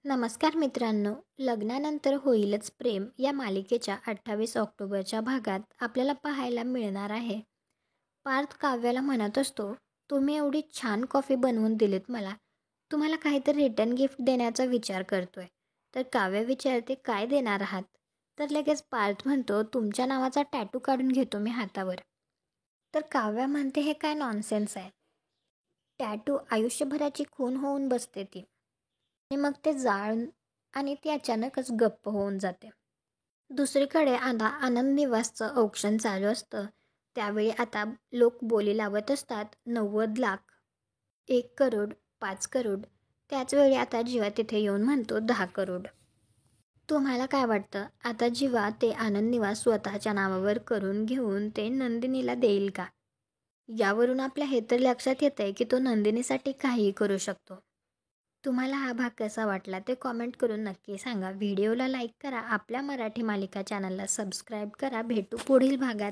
नमस्कार मित्रांनो, लग्नानंतर होईलच प्रेम या मालिकेच्या 28 ऑक्टोबरच्या भागात आपल्याला पाहायला मिळणार आहे. पार्थ काव्याला म्हणत असतो, तुम्ही एवढी छान कॉफी बनवून दिलीत मला, तुम्हाला काहीतरी रिटर्न गिफ्ट देण्याचा विचार करतोय. तर काव्य विचारते काय देणार आहात. तर लगेच पार्थ म्हणतो, तुमच्या नावाचा टॅटू काढून घेतो मी हातावर. तर काव्या म्हणते हे काय नॉनसेन्स आहे. टॅटू आयुष्यभराची खून होऊन बसते ती. आणि मग ते जाळून आणि ती अचानकच गप्प होऊन जाते. दुसरीकडे आता आनंद निवासचं औक्षण चालू असतं. त्यावेळी आता लोक बोली लावत असतात 90 लाख, 1 करोड, 5 करोड. त्याचवेळी आता जीवा तिथे येऊन म्हणतो 10 करोड. तुम्हाला काय वाटतं, आता जीवा ते आनंद निवास स्वतःच्या नावावर करून घेऊन ते नंदिनीला देईल का? यावरून आपल्या हे तर लक्षात येत आहे की तो नंदिनीसाठी काहीही करू शकतो. तुम्हाला हा भाग कसा वाटला ते कॉमेंट करून नक्की सांगा. व्हिडिओला लाईक करा. आपल्या मराठी मालिका चॅनलला सबस्क्राईब करा. भेटू पुढील भागात.